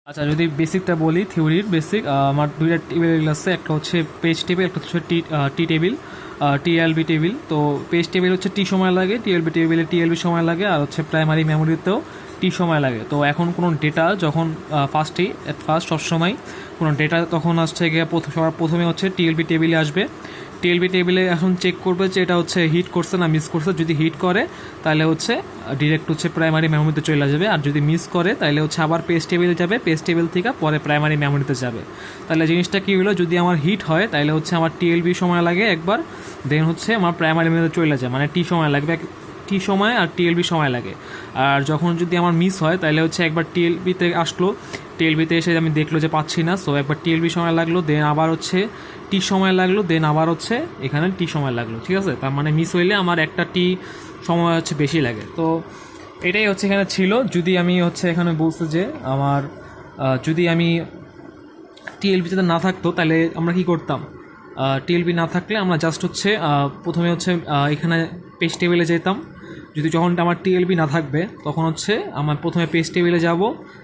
আচ্ছা, যদি বেসিকটা বলি, থিওরির বেসিক, আমার দুইটা টেবিল আছে, একটা হচ্ছে পেজ টেবিল, একটা হচ্ছে টি টেবিল, টিএলবি টেবিল। তো পেজ টেবিল হচ্ছে টি সময় লাগে, টিএলবি টেবিলে টিএলবি সময় লাগে, আর হচ্ছে প্রাইমারি মেমোরিতেও টি সময় লাগে। তো এখন কোনো ডেটা যখন ফার্স্ট সবসময় কোনো ডেটা তখন আসছে গিয়ে সবার প্রথমে হচ্ছে টিএলবি টেবিলে আসবে। টিএলবি টেবিলে এখন চেক করবে যে এটা হচ্ছে হিট করছে না মিস করছে। যদি হিট করে তাহলে হচ্ছে ডিরেক্ট হচ্ছে প্রাইমারি মেমোরিতে চলে যাবে, আর যদি মিস করে তাহলে হচ্ছে আবার পেজ টেবিলে যাবে, পেজ টেবিল থেকে পরে প্রাইমারি মেমোরিতে যাবে। তাহলে জিনিসটা কী হলো, যদি আমার হিট হয় তাহলে হচ্ছে আমার টিএলবি সময় লাগে একবার, দেন হচ্ছে আমার প্রাইমারি মেমোরিতে চলে যায়, মানে টি সময় লাগবে, টি সময় আর টিএলবি সময় লাগে। আর যখন যদি আমার মিস হয় তাহলে হচ্ছে একবার টিএলবিতে আসলো, টিএলবিতে এসে আমি দেখলো যে পাচ্ছি না, সো একবার টিএলবি সময় লাগলো, দেন আবার হচ্ছে টি সময় লাগলো, দেন আবার হচ্ছে এখানে টি সময় লাগলো। ঠিক আছে, তার মানে মিস হইলে আমার একটা টি সময় হচ্ছে বেশি লাগে। তো এটাই হচ্ছে এখানে ছিল। যদি আমি হচ্ছে এখানে বলতে যে আমার যদি আমি টিএলবিতে না থাকতো তাহলে আমরা কি করতাম, টিএলবি না থাকলে আমরা জাস্ট হচ্ছে প্রথমে হচ্ছে এখানে পেজ টেবিলে যেতাম। যদি যখন আমার টিএলবি না থাকবে তখন হচ্ছে আমার প্রথমে পেজ টেবিলে যাব,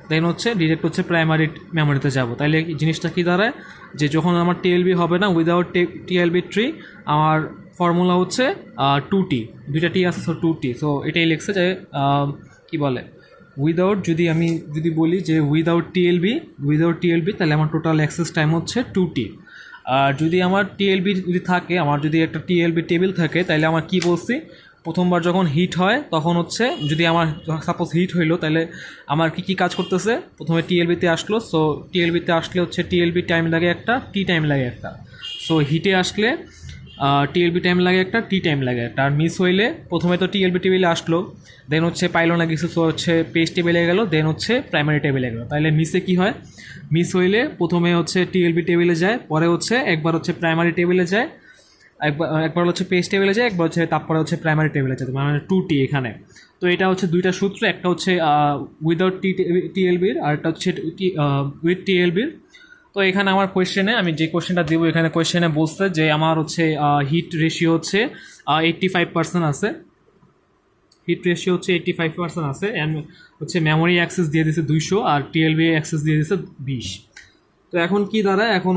দেন হচ্ছে ডিরেক্ট হচ্ছে প্রাইমারি মেমোরিতে যাব। তাইলে জিনিসটা কী দাঁড়ায় যে যখন আমার টিএলবি হবে না, উইদাউট টিএলবি ট্রি আমার ফর্মুলা হচ্ছে 2T, দুইটা টি আছে, সো 2T। সো এটাই লিখছে যে কী বলে উইদাউট, যদি বলি যে উইদাউট টিএলবি তাহলে আমার টোটাল অ্যাক্সেস টাইম হচ্ছে 2T। আর যদি আমার টিএলবি যদি থাকে, আমার যদি একটা টিএলবি টেবিল থাকে, তাহলে আমার কি বলছি, প্রথমবার যখন হিট হয় তখন হচ্ছে যদি আমার সাপোজ হিট হইলো তাহলে আমার কী কাজ করতেছে, প্রথমে টিএলবিতে আসলো, সো টিএলবিতে আসলে হচ্ছে টিএলবি টাইম লাগে একটা, টি টাইম লাগে একটা। সো হিটে আসলে টিএলবি টাইম লাগে একটা, টি টাইম লাগে একটা। আর মিস হইলে প্রথমে তো টিএলবি টেবিলে আসলো, দেন হচ্ছে পাইলো না কিছু, সো হচ্ছে পেজ টেবিলে গেলো, দেন হচ্ছে প্রাইমারি টেবিলে গেলো। তাহলে মিসে কী হয়, মিস হইলে প্রথমে হচ্ছে টিএলবি টেবিলে যায়, পরে হচ্ছে একবার হচ্ছে প্রাইমারি টেবিলে যায়, একবার হচ্ছে পেজ টেবিলে যায়, একবার হচ্ছে তারপরে হচ্ছে প্রাইমারি টেবিলে যায়, মানে 2T এখানে। তো এটা হচ্ছে দুইটা সূত্র, একটা হচ্ছে উইদাউট টিএলবির, আর একটা হচ্ছে উইথ টিএলবির। তো এখানে আমার কোয়েশ্চেনে আমি যে কোয়েশ্চেনটা দেবো, এখানে কোয়েশ্চেনে বলছে যে আমার হচ্ছে হিট রেশিও হচ্ছে 85% আছে, হিট রেশিও হচ্ছে 85% আছে, অ্যান্ড হচ্ছে মেমোরি অ্যাক্সেস দিয়ে দিছে 200, আর টিএলবি অ্যাক্সেস দিয়ে দিছে 20। তো এখন কি দাঁড়ায়, এখন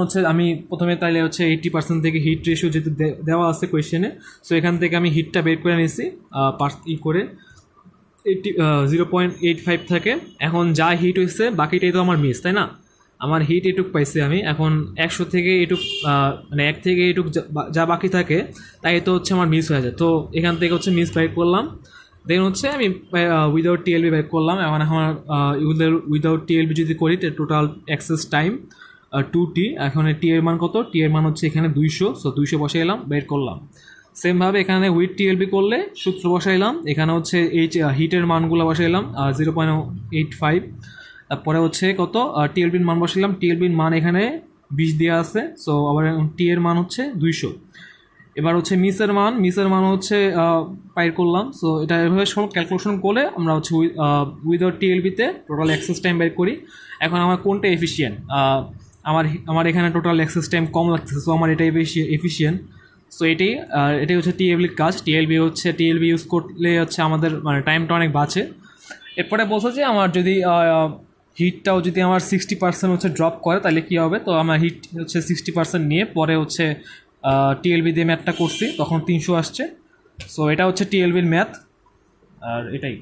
হচ্ছে আমি প্রথমে তাইলে হচ্ছে 80% থেকে হিট রেশিও যেহেতু দেওয়া আছে কোয়েশ্চেনে, সো এখান থেকে আমি হিটটা বের করে নিয়েছি করে 0.85 থাকে। এখন যা হিট হয়েছে বাকিটাই তো আমার মিস, তাই না? আমার হিট এটুক পাইছি আমি, এখন 100 থেকে এটুক মানে 1 থেকে এটুক যা বাকি থাকে তাই তো হচ্ছে আমার মিস হয়ে যায়। তো এখান থেকে হচ্ছে মিস বাইর করলাম, দেন হচ্ছে আমি উইদাউট টিএলবি বাইর করলাম। এখন আমার উইদাউট টিএলবি যদি করি টোটাল অ্যাক্সেস টাইম 2T। এখন টি এর মান কত, টি এর মান হচ্ছে এখানে 200, সো 200 বসে এলাম, বের করলাম। সেমভাবে এখানে উইথ টিএলবি করলে সূত্র বসাইলাম, এখানে হচ্ছে এই হিটের মানগুলো বসাইলাম 0.85, তারপরে হচ্ছে কত টিএলবির মান বসাইলাম, টিএলবির মান এখানে 20 দেওয়া আছে, সো আবার টি এর মান হচ্ছে 200। এবার হচ্ছে মিসের মান হচ্ছে বাইর করলাম। সো এটা এভাবে সব ক্যালকুলেশন করে আমরা হচ্ছে উইদাউট টিএলবিতে টোটাল অ্যাক্সেস টাইম বের করি। এখন আমার কোনটা এফিসিয়েন্ট, আমার এখানে টোটাল অ্যাক্সেস টাইম কম লাগতেছে, সো আমার এটাই বেশি এফিসিয়েন্ট। সো এটাই হচ্ছে টিএলবির কাজ। টিএলবি ইউজ করলে হচ্ছে আমাদের মানে টাইমটা অনেক বাঁচে। এরপরে বলছে যে আমার যদি হিটটাও যদি আমার 60% হচ্ছে ড্রপ করে তাহলে কী হবে। তো আমার হিট হচ্ছে 60% নিয়ে পরে হচ্ছে টিএলবি দিয়ে ম্যাথটা করছি, তখন 300 আসছে। সো এটা হচ্ছে টিএলবির ম্যাথ, আর এটাই।